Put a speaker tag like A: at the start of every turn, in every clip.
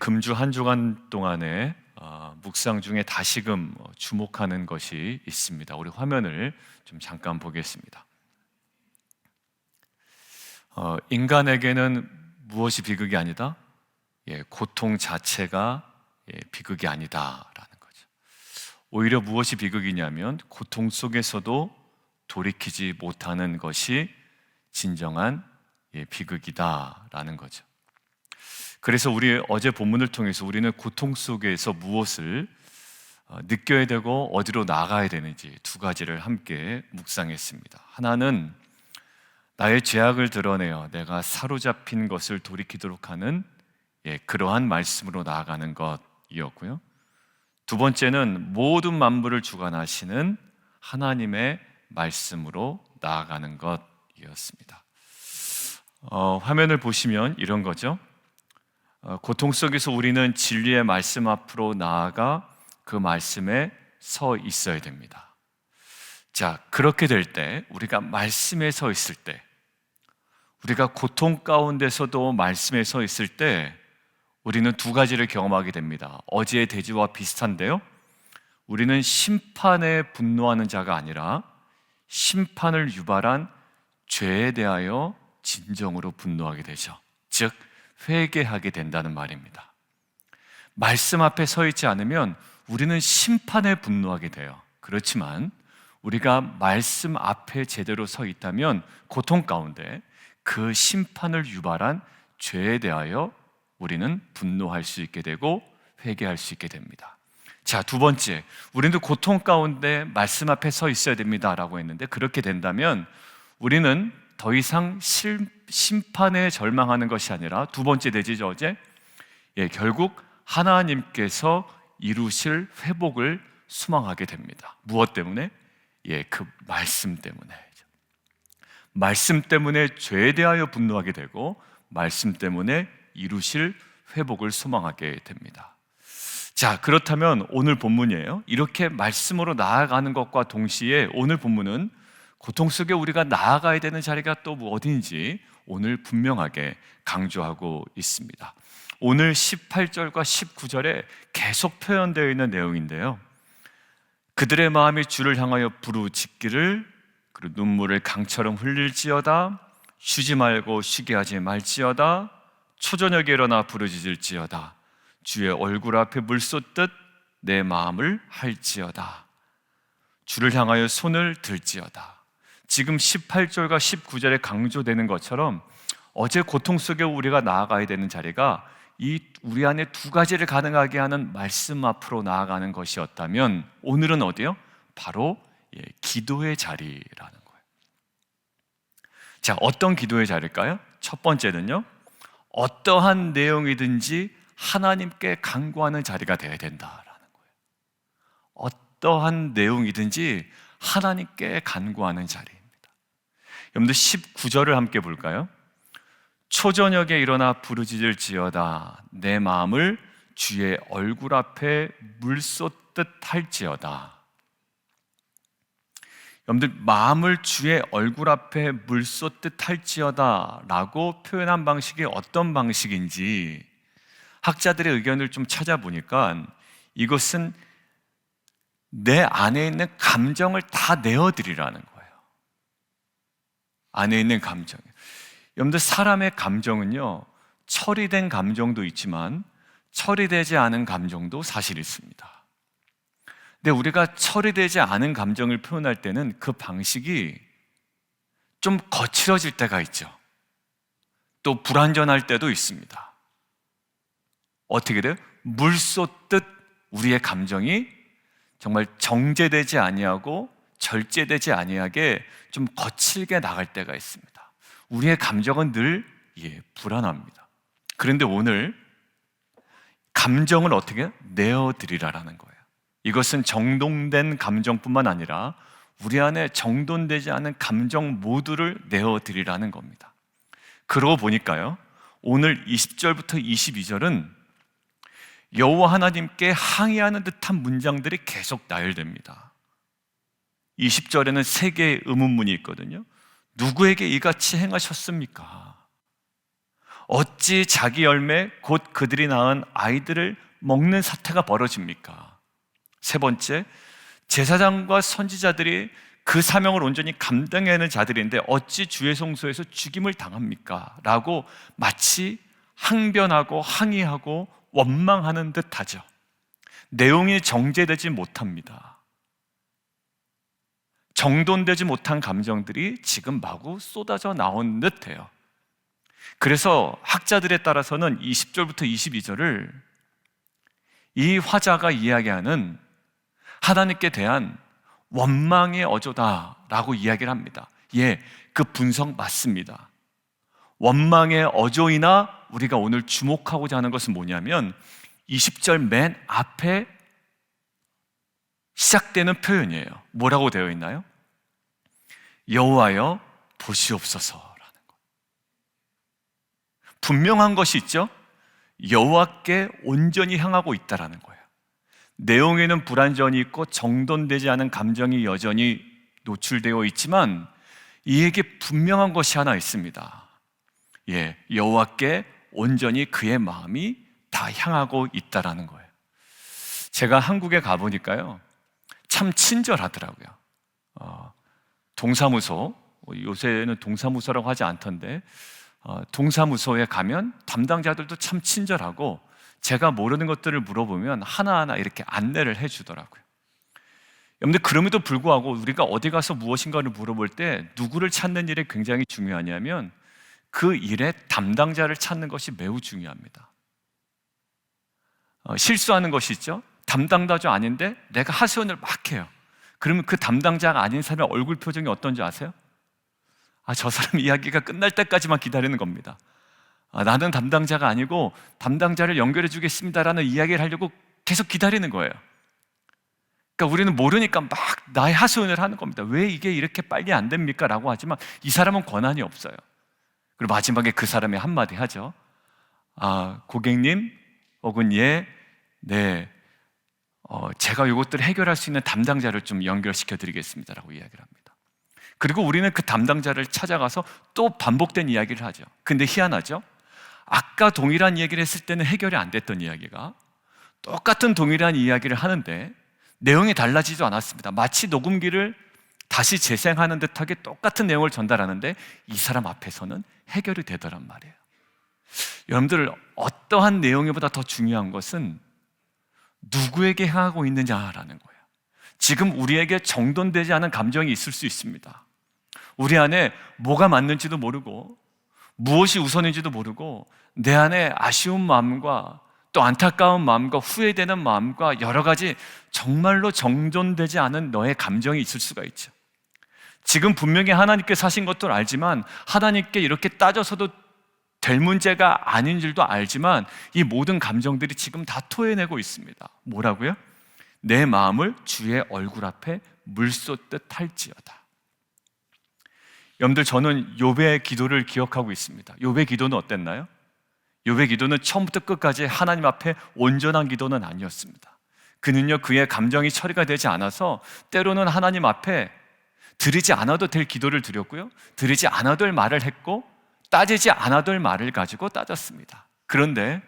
A: 금주 한 주간 동안에 묵상 중에 다시금 주목하는 것이 있습니다. 우리 화면을 좀 잠깐 보겠습니다. 인간에게는 무엇이 비극이 아니다? 고통 자체가 비극이 아니다라는 거죠. 오히려 무엇이 비극이냐면 고통 속에서도 돌이키지 못하는 것이 진정한 비극이다라는 거죠. 그래서 우리 어제 본문을 통해서 우리는 고통 속에서 무엇을 느껴야 되고 어디로 나가야 되는지 두 가지를 함께 묵상했습니다. 하나는 나의 죄악을 드러내어 내가 사로잡힌 것을 돌이키도록 하는 그러한 말씀으로 나아가는 것이었고요. 두 번째는 모든 만물을 주관하시는 하나님의 말씀으로 나아가는 것이었습니다. 화면을 보시면 이런 거죠. 고통 속에서 우리는 진리의 말씀 앞으로 나아가 그 말씀에 서 있어야 됩니다. 자, 그렇게 될 때, 우리가 말씀에 서 있을 때, 우리가 고통 가운데서도 말씀에 서 있을 때 우리는 두 가지를 경험하게 됩니다. 어제의 대지와 비슷한데요, 우리는 심판에 분노하는 자가 아니라 심판을 유발한 죄에 대하여 진정으로 분노하게 되죠. 즉 회개하게 된다는 말입니다. 말씀 앞에 서 있지 않으면 우리는 심판에 분노하게 돼요. 그렇지만 우리가 말씀 앞에 제대로 서 있다면 고통 가운데 그 심판을 유발한 죄에 대하여 우리는 분노할 수 있게 되고 회개할 수 있게 됩니다. 자, 두 번째, 우리는 고통 가운데 말씀 앞에 서 있어야 됩니다라고 했는데, 그렇게 된다면 우리는 더 이상 심판에 절망하는 것이 아니라 두 번째 대지죠, 어제. 결국 하나님께서 이루실 회복을 소망하게 됩니다. 무엇 때문에? 그 말씀 때문에. 말씀 때문에 죄에 대하여 분노하게 되고 말씀 때문에 이루실 회복을 소망하게 됩니다. 자, 그렇다면 오늘 본문이에요. 이렇게 말씀으로 나아가는 것과 동시에 오늘 본문은 고통 속에 우리가 나아가야 되는 자리가 또 어딘지 오늘 분명하게 강조하고 있습니다. 오늘 18절과 19절에 계속 표현되어 있는 내용인데요, 그들의 마음이 주를 향하여 부르짖기를, 그리고 눈물을 강처럼 흘릴지어다, 쉬지 말고 쉬게 하지 말지어다, 초저녁에 일어나 부르짖을지어다, 주의 얼굴 앞에 물 쏟듯 내 마음을 할지어다, 주를 향하여 손을 들지어다. 지금 18절과 19절에 강조되는 것처럼 어제 고통 속에 우리가 나아가야 되는 자리가 이 우리 안에 두 가지를 가능하게 하는 말씀 앞으로 나아가는 것이었다면 오늘은 어디요? 바로 기도의 자리라는 거예요. 자, 어떤 기도의 자리일까요? 첫 번째는요, 어떠한 내용이든지 하나님께 간구하는 자리가 되어야 된다라는 거예요. 어떠한 내용이든지 하나님께 간구하는 자리입니다. 여러분들 19절을 함께 볼까요? 초저녁에 일어나 부르짖을지어다, 내 마음을 주의 얼굴 앞에 물 쏟듯 할지어다. 여러분들, 마음을 주의 얼굴 앞에 물 쏟듯 할지어다 라고 표현한 방식이 어떤 방식인지 학자들의 의견을 좀 찾아보니까 이것은 내 안에 있는 감정을 다 내어드리라는 거예요. 안에 있는 감정. 여러분들, 사람의 감정은요, 처리된 감정도 있지만 처리되지 않은 감정도 사실 있습니다. 근데 우리가 처리되지 않은 감정을 표현할 때는 그 방식이 좀 거칠어질 때가 있죠. 또 불완전할 때도 있습니다. 어떻게 돼요? 물 쏟듯 우리의 감정이 정말 정제되지 아니하고 절제되지 아니하게 좀 거칠게 나갈 때가 있습니다. 우리의 감정은 늘 불안합니다. 그런데 오늘 감정을 어떻게 내어드리라라는 거예요. 이것은 정돈된 감정뿐만 아니라 우리 안에 정돈되지 않은 감정 모두를 내어드리라는 겁니다. 그러고 보니까요, 오늘 20절부터 22절은 여호와 하나님께 항의하는 듯한 문장들이 계속 나열됩니다. 20절에는 세 개의 의문문이 있거든요. 누구에게 이같이 행하셨습니까? 어찌 자기 열매 곧 그들이 낳은 아이들을 먹는 사태가 벌어집니까? 세 번째, 제사장과 선지자들이 그 사명을 온전히 감당하는 자들인데 어찌 주의 성소에서 죽임을 당합니까? 라고 마치 항변하고 항의하고 원망하는 듯하죠. 내용이 정제되지 못합니다. 정돈되지 못한 감정들이 지금 마구 쏟아져 나온 듯해요. 그래서 학자들에 따라서는 20절부터 22절을 이 화자가 이야기하는 하나님께 대한 원망의 어조다라고 이야기를 합니다. 예, 그 분석 맞습니다. 원망의 어조이나 우리가 오늘 주목하고자 하는 것은 뭐냐면 20절 맨 앞에 시작되는 표현이에요. 뭐라고 되어 있나요? 여호와여 보시옵소서라는 것. 분명한 것이 있죠? 여호와께 온전히 향하고 있다라는 거예요. 내용에는 불완전이 있고 정돈되지 않은 감정이 여전히 노출되어 있지만 이에게 분명한 것이 하나 있습니다. 예, 여호와께 온전히 그의 마음이 다 향하고 있다라는 거예요. 제가 한국에 가보니까요, 참 친절하더라고요. 동사무소, 요새는 동사무소라고 하지 않던데 동사무소에 가면 담당자들도 참 친절하고 제가 모르는 것들을 물어보면 하나하나 이렇게 안내를 해주더라고요. 여러분들, 그럼에도 불구하고 우리가 어디 가서 무엇인가를 물어볼 때 누구를 찾는 일이 굉장히 중요하냐면 그 일의 담당자를 찾는 것이 매우 중요합니다. 실수하는 것이 있죠. 담당자도 아닌데 내가 하소연을 막 해요. 그러면 그 담당자가 아닌 사람의 얼굴 표정이 어떤지 아세요? 저 사람 이야기가 끝날 때까지만 기다리는 겁니다. 나는 담당자가 아니고 담당자를 연결해 주겠습니다라는 이야기를 하려고 계속 기다리는 거예요. 그러니까 우리는 모르니까 막 나의 하소연을 하는 겁니다. 왜 이게 이렇게 빨리 안 됩니까? 라고 하지만 이 사람은 권한이 없어요. 그리고 마지막에 그 사람이 한마디 하죠. 고객님 혹은 제가 이것들을 해결할 수 있는 담당자를 좀 연결시켜 드리겠습니다 라고 이야기를 합니다. 그리고 우리는 그 담당자를 찾아가서 또 반복된 이야기를 하죠. 근데 희한하죠? 아까 동일한 얘기를 했을 때는 해결이 안 됐던 이야기가 똑같은 동일한 이야기를 하는데 내용이 달라지지 않았습니다. 마치 녹음기를 다시 재생하는 듯하게 똑같은 내용을 전달하는데 이 사람 앞에서는 해결이 되더란 말이에요. 여러분들, 어떠한 내용보다 더 중요한 것은 누구에게 향하고 있느냐라는 거예요. 지금 우리에게 정돈되지 않은 감정이 있을 수 있습니다. 우리 안에 뭐가 맞는지도 모르고 무엇이 우선인지도 모르고 내 안에 아쉬운 마음과 또 안타까운 마음과 후회되는 마음과 여러 가지 정말로 정돈되지 않은 너의 감정이 있을 수가 있죠. 지금 분명히 하나님께서 하신 것도 알지만 하나님께 이렇게 따져서도 될 문제가 아닌 줄도 알지만 이 모든 감정들이 지금 다 토해내고 있습니다. 뭐라고요? 내 마음을 주의 얼굴 앞에 물쏟듯 할지어다. 여러분들, 저는 욥의 기도를 기억하고 있습니다. 욥의 기도는 어땠나요? 욥의 기도는 처음부터 끝까지 하나님 앞에 온전한 기도는 아니었습니다. 그는요, 그의 감정이 처리가 되지 않아서 때로는 하나님 앞에 드리지 않아도 될 기도를 드렸고요, 드리지 않아도 할 말을 했고 따지지 않아도 할 말을 가지고 따졌습니다. 그런데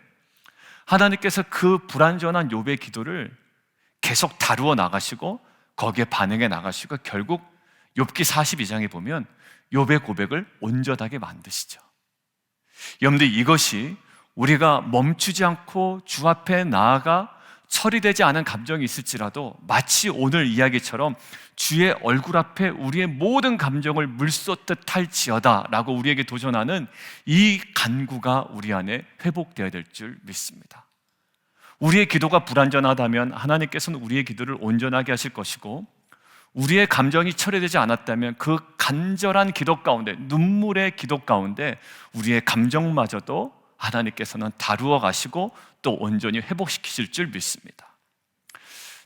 A: 하나님께서 그 불완전한 욥의 기도를 계속 다루어 나가시고 거기에 반응해 나가시고 결국 욥기 42장에 보면 욥의 고백을 온전하게 만드시죠. 여러분들, 이것이 우리가 멈추지 않고 주 앞에 나아가 처리되지 않은 감정이 있을지라도 마치 오늘 이야기처럼 주의 얼굴 앞에 우리의 모든 감정을 물쏟듯 할지어다 라고 우리에게 도전하는 이 간구가 우리 안에 회복되어야 될 줄 믿습니다. 우리의 기도가 불완전하다면 하나님께서는 우리의 기도를 온전하게 하실 것이고, 우리의 감정이 처리되지 않았다면 그 간절한 기도 가운데, 눈물의 기도 가운데 우리의 감정마저도 하나님께서는 다루어 가시고 또 온전히 회복시키실 줄 믿습니다.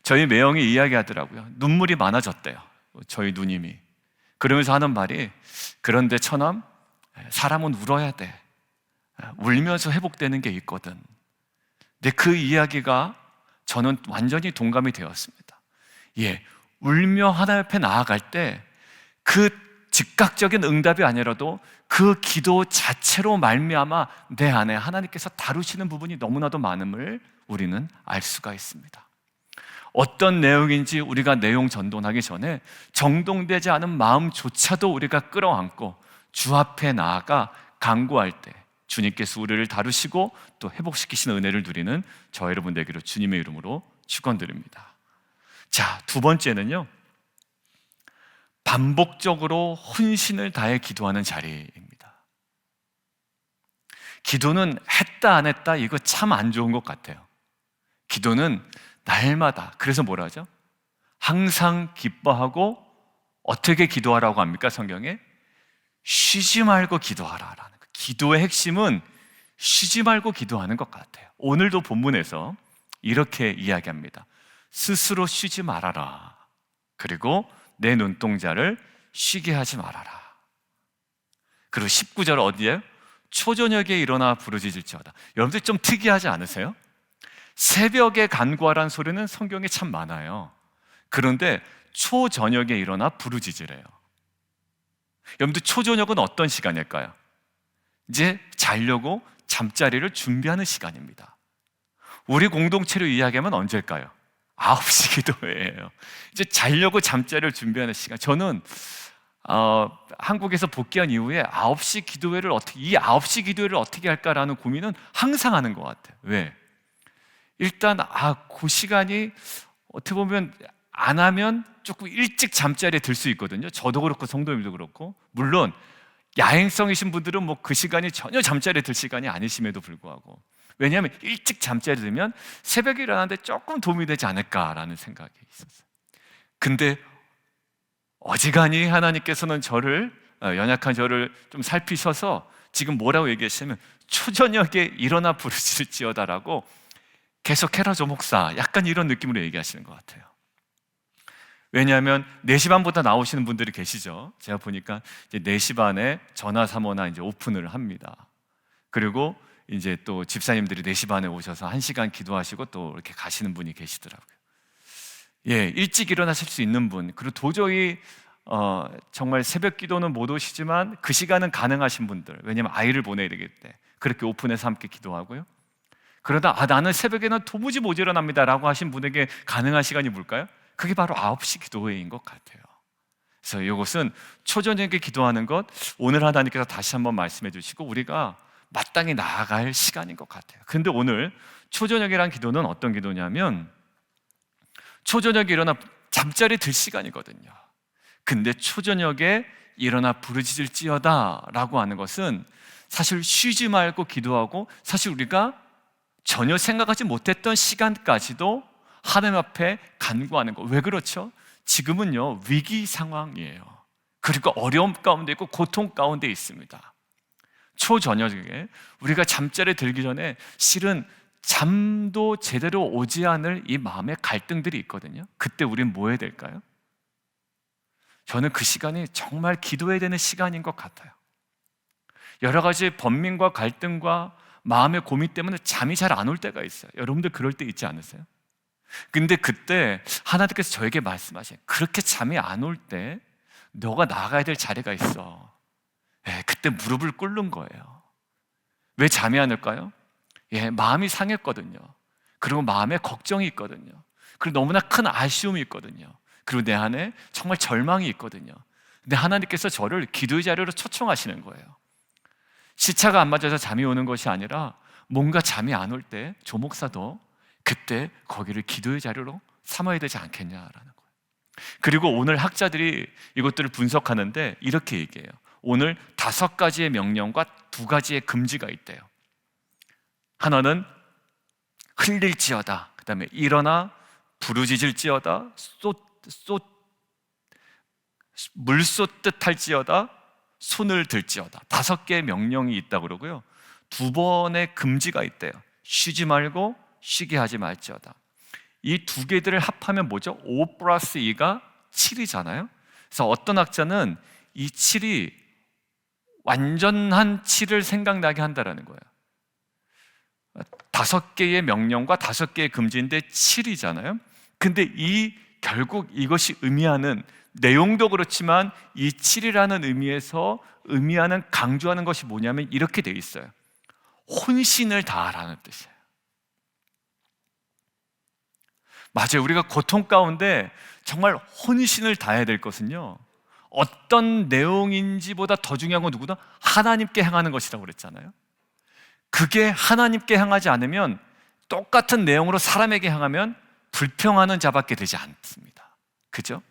A: 저희 매형이 이야기하더라고요. 눈물이 많아졌대요, 저희 누님이. 그러면서 하는 말이, 그런데 처남, 사람은 울어야 돼. 울면서 회복되는 게 있거든. 근데 그 이야기가 저는 완전히 동감이 되었습니다. 울며 하나님 앞에 나아갈 때 그 즉각적인 응답이 아니라도 그 기도 자체로 말미암아 내 안에 하나님께서 다루시는 부분이 너무나도 많음을 우리는 알 수가 있습니다. 어떤 내용인지 우리가 내용 전동하기 전에 정돈되지 않은 마음조차도 우리가 끌어안고 주 앞에 나아가 간구할 때 주님께서 우리를 다루시고 또 회복시키시는 은혜를 누리는 저 여러분 되기를 주님의 이름으로 축원드립니다. 자, 두 번째는요, 반복적으로 혼신을 다해 기도하는 자리입니다. 기도는 했다 안 했다 이거 참 안 좋은 것 같아요. 기도는 날마다, 그래서 뭐라 하죠? 항상 기뻐하고 어떻게 기도하라고 합니까? 성경에 쉬지 말고 기도하라라는 거. 기도의 핵심은 쉬지 말고 기도하는 것 같아요. 오늘도 본문에서 이렇게 이야기합니다. 스스로 쉬지 말아라. 그리고 내 눈동자를 쉬게 하지 말아라. 그리고 19절 어디에? 초저녁에 일어나 부르짖을지어다. 여러분들 좀 특이하지 않으세요? 새벽에 간구하라는 소리는 성경에 참 많아요. 그런데 초저녁에 일어나 부르짖으래요. 여러분들 초저녁은 어떤 시간일까요? 이제 자려고 잠자리를 준비하는 시간입니다. 우리 공동체로 이야기하면 언제일까요? 9시 기도회예요. 이제 자려고 잠자리를 준비하는 시간. 저는 한국에서 복귀한 이후에 9시 기도회를 이 9시 기도회를 어떻게 할까라는 고민은 항상 하는 것 같아요. 왜? 일단 그 시간이 어떻게 보면 안 하면 조금 일찍 잠자리에 들 수 있거든요. 저도 그렇고 성도님도 그렇고. 물론 야행성이신 분들은 뭐 그 시간이 전혀 잠자리에 들 시간이 아니심에도 불구하고, 왜냐하면 일찍 잠자리에 들면 새벽에 일어나는데 조금 도움이 되지 않을까라는 생각이 있었어요. 근데 어지간히 하나님께서는 연약한 저를 좀 살피셔서 지금 뭐라고 얘기하시냐면 초저녁에 일어나 부르짖을지어다라고 계속 해라 조 목사, 약간 이런 느낌으로 얘기하시는 것 같아요. 왜냐하면 4시 반보다 나오시는 분들이 계시죠. 제가 보니까 이제 4시 반에 전화 사모나 이제 오픈을 합니다. 그리고 이제 또 집사님들이 4시 반에 오셔서 1시간 기도하시고 또 이렇게 가시는 분이 계시더라고요. 예, 일찍 일어나실 수 있는 분, 그리고 도저히 정말 새벽 기도는 못 오시지만 그 시간은 가능하신 분들, 왜냐하면 아이를 보내야 되기 때문에 그렇게 오픈해서 함께 기도하고요. 그러다 나는 새벽에는 도무지 못 일어납니다 라고 하신 분에게 가능한 시간이 뭘까요? 그게 바로 9시 기도회인 것 같아요. 그래서 이것은 초저녁에 기도하는 것, 오늘 하나님께서 다시 한번 말씀해 주시고 우리가 마땅히 나아갈 시간인 것 같아요. 근데 오늘 초저녁이란 기도는 어떤 기도냐면 초저녁에 일어나 잠자리 들 시간이거든요. 근데 초저녁에 일어나 부르짖을지어다 라고 하는 것은 사실 쉬지 말고 기도하고, 사실 우리가 전혀 생각하지 못했던 시간까지도 하나님 앞에 간구하는 거. 왜 그렇죠? 지금은요, 위기 상황이에요. 그리고 어려움 가운데 있고 고통 가운데 있습니다. 초저녁에 우리가 잠자리에 들기 전에 실은 잠도 제대로 오지 않을 이 마음의 갈등들이 있거든요. 그때 우린 뭐 해야 될까요? 저는 그 시간이 정말 기도해야 되는 시간인 것 같아요. 여러 가지 번민과 갈등과 마음의 고민 때문에 잠이 잘 안 올 때가 있어요. 여러분들 그럴 때 있지 않으세요? 근데 그때 하나님께서 저에게 말씀하신, 그렇게 잠이 안 올 때 너가 나가야 될 자리가 있어. 그때 무릎을 꿇는 거예요. 왜 잠이 안 올까요? 마음이 상했거든요. 그리고 마음에 걱정이 있거든요. 그리고 너무나 큰 아쉬움이 있거든요. 그리고 내 안에 정말 절망이 있거든요. 근데 하나님께서 저를 기도의 자리로 초청하시는 거예요. 시차가 안 맞아서 잠이 오는 것이 아니라 뭔가 잠이 안 올 때 조 목사도 그때 거기를 기도의 자리로 삼아야 되지 않겠냐라는 거예요. 그리고 오늘 학자들이 이것들을 분석하는데 이렇게 얘기해요. 오늘 5가지의 명령과 2가지의 금지가 있대요. 하나는 흘릴지어다, 그 다음에 일어나 부르짖을지어다, 물 쏟듯 할지어다, 손을 들지어다. 5개의 명령이 있다고 그러고요. 2번의 금지가 있대요. 쉬지 말고 쉬게 하지 말지어다. 이 2개들을 합하면 뭐죠? 5 플러스 2가 7이잖아요. 그래서 어떤 학자는 이 7이 완전한 7을 생각나게 한다는 거예요. 5개의 명령과 5개의 금지인데 7이잖아요. 근데 결국 이것이 의미하는 내용도 그렇지만 이 7이라는 의미에서 의미하는 강조하는 것이 뭐냐면 이렇게 돼 있어요. 혼신을 다하라는 뜻이에요. 맞아요. 우리가 고통 가운데 정말 혼신을 다해야 될 것은요, 어떤 내용인지보다 더 중요한 건 누구다? 하나님께 향하는 것이라고 그랬잖아요. 그게 하나님께 향하지 않으면 똑같은 내용으로 사람에게 향하면 불평하는 자밖에 되지 않습니다. 그죠?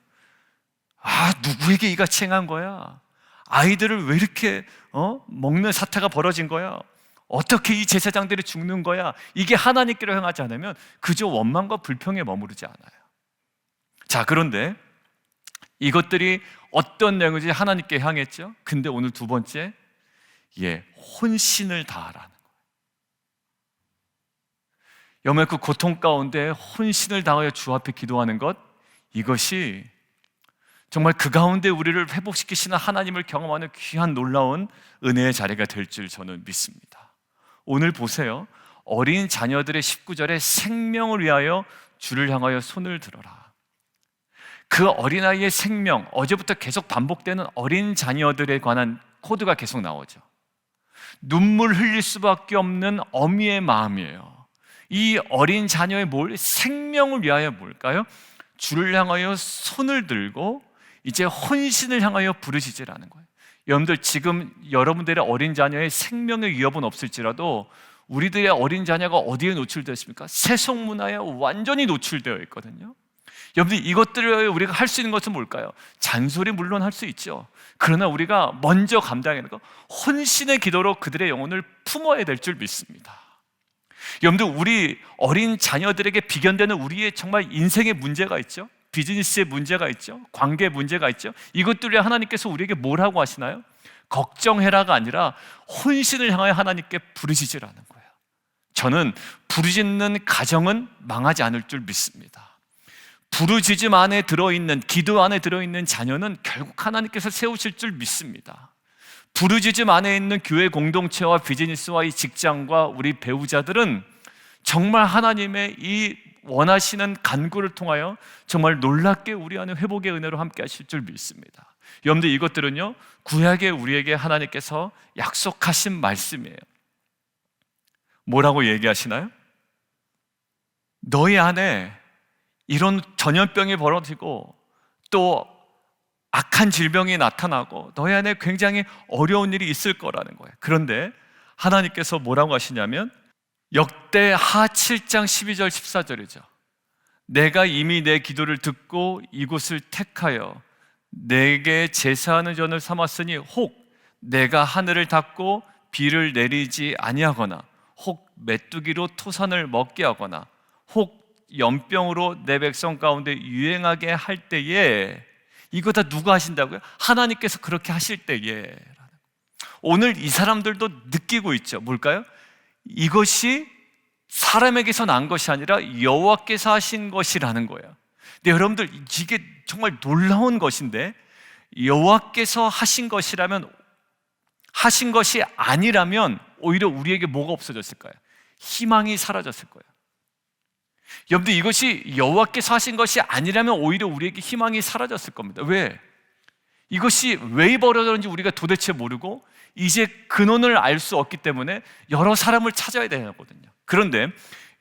A: 누구에게 이같이 행한 거야? 아이들을 왜 이렇게 먹는 사태가 벌어진 거야? 어떻게 이 제사장들이 죽는 거야? 이게 하나님께로 향하지 않으면 그저 원망과 불평에 머무르지 않아요. 자, 그런데 이것들이 어떤 내용인지 하나님께 향했죠? 근데 오늘 두 번째, 혼신을 다하라는 거예요. 여러분, 그 고통 가운데 혼신을 다하여 주 앞에 기도하는 것, 이것이 정말 그 가운데 우리를 회복시키시는 하나님을 경험하는 귀한 놀라운 은혜의 자리가 될 줄 저는 믿습니다. 오늘 보세요. 어린 자녀들의 19절에 생명을 위하여 주를 향하여 손을 들어라. 그 어린아이의 생명, 어제부터 계속 반복되는 어린 자녀들에 관한 코드가 계속 나오죠. 눈물 흘릴 수밖에 없는 어미의 마음이에요. 이 어린 자녀의 생명을 위하여 뭘까요? 주를 향하여 손을 들고 이제 혼신을 향하여 부르짖으라는 거예요. 여러분들, 지금 여러분들의 어린 자녀의 생명의 위협은 없을지라도 우리들의 어린 자녀가 어디에 노출되어 있습니까? 세속 문화에 완전히 노출되어 있거든요. 여러분들, 이것들을 우리가 할 수 있는 것은 뭘까요? 잔소리 물론 할 수 있죠. 그러나 우리가 먼저 감당하는 거, 혼신의 기도로 그들의 영혼을 품어야 될 줄 믿습니다. 여러분들, 우리 어린 자녀들에게 비견되는 우리의 정말 인생의 문제가 있죠. 비즈니스의 문제가 있죠. 관계의 문제가 있죠. 이것들에 하나님께서 우리에게 뭘 하고 하시나요? 걱정해라가 아니라 혼신을 향하여 하나님께 부르짖으라는 거예요. 저는 부르짖는 가정은 망하지 않을 줄 믿습니다. 부르짖음 안에 들어있는, 기도 안에 들어있는 자녀는 결국 하나님께서 세우실 줄 믿습니다. 부르짖음 안에 있는 교회 공동체와 비즈니스와 이 직장과 우리 배우자들은 정말 하나님의 이 원하시는 간구를 통하여 정말 놀랍게 우리 안에 회복의 은혜로 함께 하실 줄 믿습니다. 여러분들, 이것들은요, 구약에 우리에게 하나님께서 약속하신 말씀이에요. 뭐라고 얘기하시나요? 너희 안에 이런 전염병이 벌어지고 또 악한 질병이 나타나고 너희 안에 굉장히 어려운 일이 있을 거라는 거예요. 그런데 하나님께서 뭐라고 하시냐면 역대하 7장 12절 14절이죠. 내가 이미 내 기도를 듣고 이곳을 택하여 내게 제사하는 전을 삼았으니 혹 내가 하늘을 닫고 비를 내리지 아니하거나 혹 메뚜기로 토산을 먹게 하거나 혹 연병으로 내 백성 가운데 유행하게 할 때에, 이거 다 누가 하신다고요? 하나님께서 그렇게 하실 때에. 오늘 이 사람들도 느끼고 있죠. 뭘까요? 이것이 사람에게서 난 것이 아니라 여호와께서 하신 것이라는 거예요. 근데 여러분들, 이게 정말 놀라운 것인데, 여호와께서 하신 것이라면, 하신 것이 아니라면 오히려 우리에게 뭐가 없어졌을까요? 희망이 사라졌을 거예요. 여러분들, 이것이 여호와께서 하신 것이 아니라면 오히려 우리에게 희망이 사라졌을 겁니다. 왜? 이것이 왜 벌어졌는지 우리가 도대체 모르고 이제 근원을 알 수 없기 때문에 여러 사람을 찾아야 되거든요. 그런데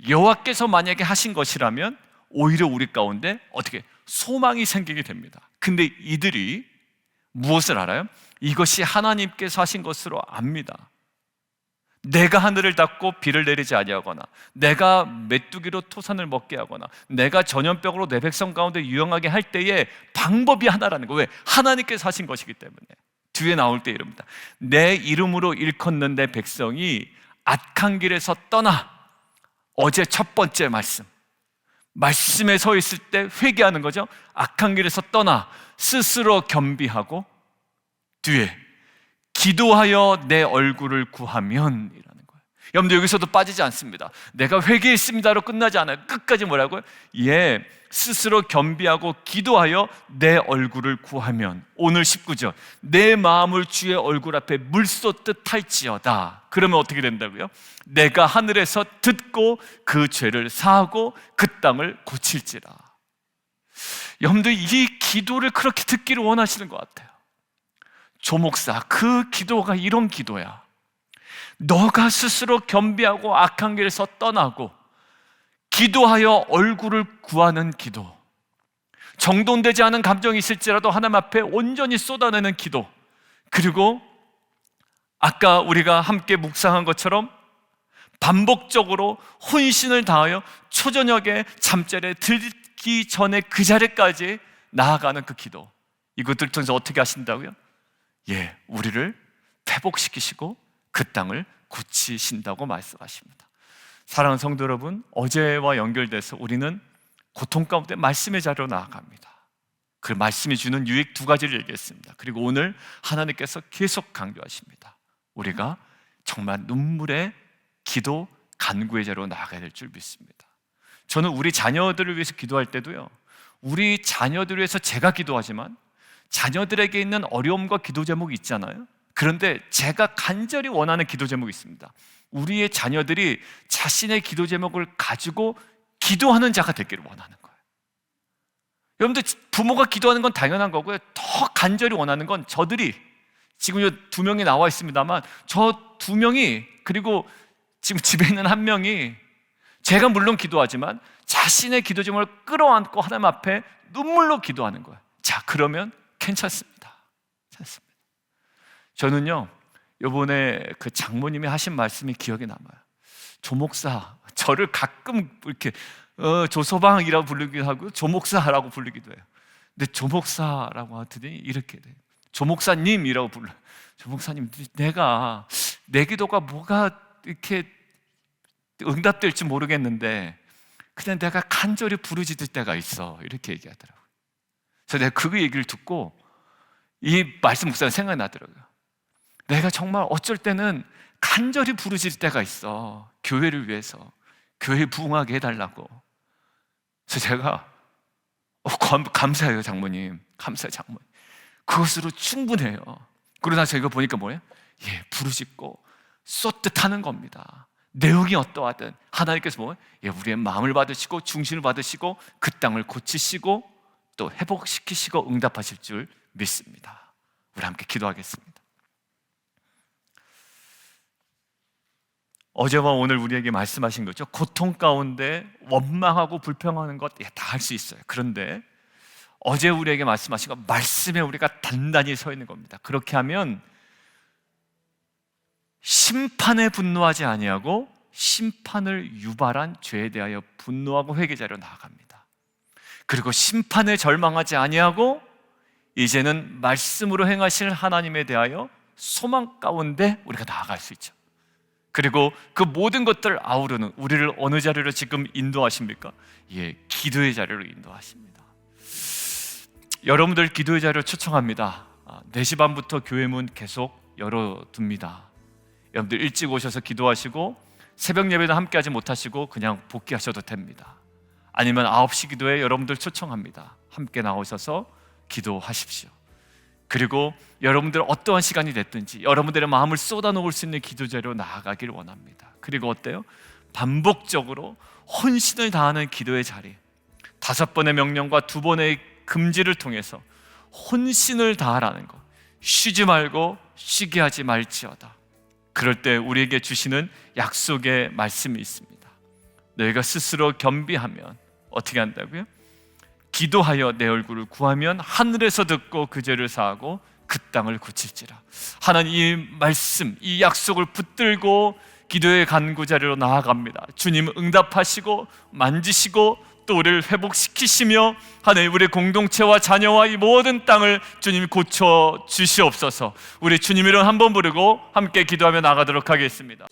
A: 여호와께서 만약에 하신 것이라면 오히려 우리 가운데 어떻게 소망이 생기게 됩니다. 근데 이들이 무엇을 알아요? 이것이 하나님께서 하신 것으로 압니다. 내가 하늘을 닫고 비를 내리지 아니하거나 내가 메뚜기로 토산을 먹게 하거나 내가 전염병으로 내 백성 가운데 유행하게 할 때에 방법이 하나라는 거예요. 왜? 하나님께서 하신 것이기 때문에. 뒤에 나올 때 이릅니다. 내 이름으로 일컫는 내 백성이 악한 길에서 떠나. 어제 첫 번째 말씀에 서 있을 때 회개하는 거죠. 악한 길에서 떠나 스스로 겸비하고, 뒤에 기도하여 내 얼굴을 구하면 이라는 거예요. 여러분들, 여기서도 빠지지 않습니다. 내가 회개했습니다로 끝나지 않아요. 끝까지 뭐라고요? 스스로 겸비하고 기도하여 내 얼굴을 구하면. 오늘 19절, 내 마음을 주의 얼굴 앞에 물 쏟듯 할지어다. 그러면 어떻게 된다고요? 내가 하늘에서 듣고 그 죄를 사하고 그 땅을 고칠지라. 여러분들 이 기도를 그렇게 듣기를 원하시는 것 같아요. 조 목사, 그 기도가 이런 기도야. 너가 스스로 겸비하고 악한 길에서 떠나고 기도하여 얼굴을 구하는 기도, 정돈되지 않은 감정이 있을지라도 하나님 앞에 온전히 쏟아내는 기도, 그리고 아까 우리가 함께 묵상한 것처럼 반복적으로 혼신을 다하여 초저녁에 잠자리에 들기 전에 그 자리까지 나아가는 그 기도, 이것들 통해서 어떻게 하신다고요? 우리를 회복시키시고 그 땅을 고치신다고 말씀하십니다. 사랑하는 성도 여러분, 어제와 연결돼서 우리는 고통 가운데 말씀의 자리로 나아갑니다. 그 말씀이 주는 유익 두 가지를 얘기했습니다. 그리고 오늘 하나님께서 계속 강조하십니다. 우리가 정말 눈물의 기도, 간구의 자리로 나아가야 될 줄 믿습니다. 저는 우리 자녀들을 위해서 기도할 때도요, 우리 자녀들을 위해서 제가 기도하지만 자녀들에게 있는 어려움과 기도 제목이 있잖아요. 그런데 제가 간절히 원하는 기도 제목이 있습니다. 우리의 자녀들이 자신의 기도 제목을 가지고 기도하는 자가 되기를 원하는 거예요. 여러분들, 부모가 기도하는 건 당연한 거고요. 더 간절히 원하는 건 저들이, 지금 두 명이 나와 있습니다만 저 두 명이, 그리고 지금 집에 있는 한 명이, 제가 물론 기도하지만 자신의 기도 제목을 끌어안고 하나님 앞에 눈물로 기도하는 거예요. 자, 그러면 괜찮습니다. 저는요, 이번에 그 장모님이 하신 말씀이 기억에 남아요. 조 목사, 저를 가끔 이렇게 조서방이라고 부르기도 하고 조 목사라고 부르기도 해요. 근데 조 목사라고 하더니 이렇게 돼요. 조 목사님이라고 불러요. 조 목사님, 내가 내 기도가 뭐가 이렇게 응답될지 모르겠는데 그냥 내가 간절히 부르짖을 때가 있어, 이렇게 얘기하더라고요. 그래서 내가 그 얘기를 듣고 이 말씀 묵상이 생각이 나더라고요. 내가 정말 어쩔 때는 간절히 부르짖을 때가 있어, 교회를 위해서, 교회 부흥하게 해달라고. 그래서 제가 감사해요 장모님, 감사해요 장모님, 그것으로 충분해요. 그러고 나서 이거 보니까 뭐예요? 부르짖고 쏟듯 하는 겁니다. 내용이 어떠하든 하나님께서 뭐예요? 우리의 마음을 받으시고 중심을 받으시고 그 땅을 고치시고 또 회복시키시고 응답하실 줄 믿습니다. 우리 함께 기도하겠습니다. 어제와 오늘 우리에게 말씀하신 거죠. 고통 가운데 원망하고 불평하는 것 다 할 수 있어요. 그런데 어제 우리에게 말씀하신 것, 말씀에 우리가 단단히 서 있는 겁니다. 그렇게 하면 심판에 분노하지 아니하고 심판을 유발한 죄에 대하여 분노하고 회개 자리로 나아갑니다. 그리고 심판에 절망하지 아니하고 이제는 말씀으로 행하실 하나님에 대하여 소망 가운데 우리가 나아갈 수 있죠. 그리고 그 모든 것들을 아우르는, 우리를 어느 자리로 지금 인도하십니까? 기도의 자리로 인도하십니다. 여러분들 기도의 자리로 초청합니다. 4시 반부터 교회 문 계속 열어둡니다. 여러분들 일찍 오셔서 기도하시고 새벽 예배도 함께 하지 못하시고 그냥 복귀하셔도 됩니다. 아니면 9시 기도에 여러분들 초청합니다. 함께 나오셔서 기도하십시오. 그리고 여러분들 어떠한 시간이 됐든지 여러분들의 마음을 쏟아놓을 수 있는 기도 자리로 나아가길 원합니다. 그리고 어때요? 반복적으로 혼신을 다하는 기도의 자리, 5번의 명령과 2번의 금지를 통해서 혼신을 다하라는 것, 쉬지 말고 쉬게 하지 말지어다. 그럴 때 우리에게 주시는 약속의 말씀이 있습니다. 너희가 스스로 겸비하면 어떻게 한다고요? 기도하여 내 얼굴을 구하면 하늘에서 듣고 그 죄를 사하고 그 땅을 고칠지라. 하나님, 이 말씀, 이 약속을 붙들고 기도의 간구 자리로 나아갑니다. 주님 응답하시고 만지시고 또 우리를 회복시키시며 하나님, 우리 공동체와 자녀와 이 모든 땅을 주님이 고쳐 주시옵소서. 우리 주님 이름 한번 부르고 함께 기도하며 나가도록 하겠습니다.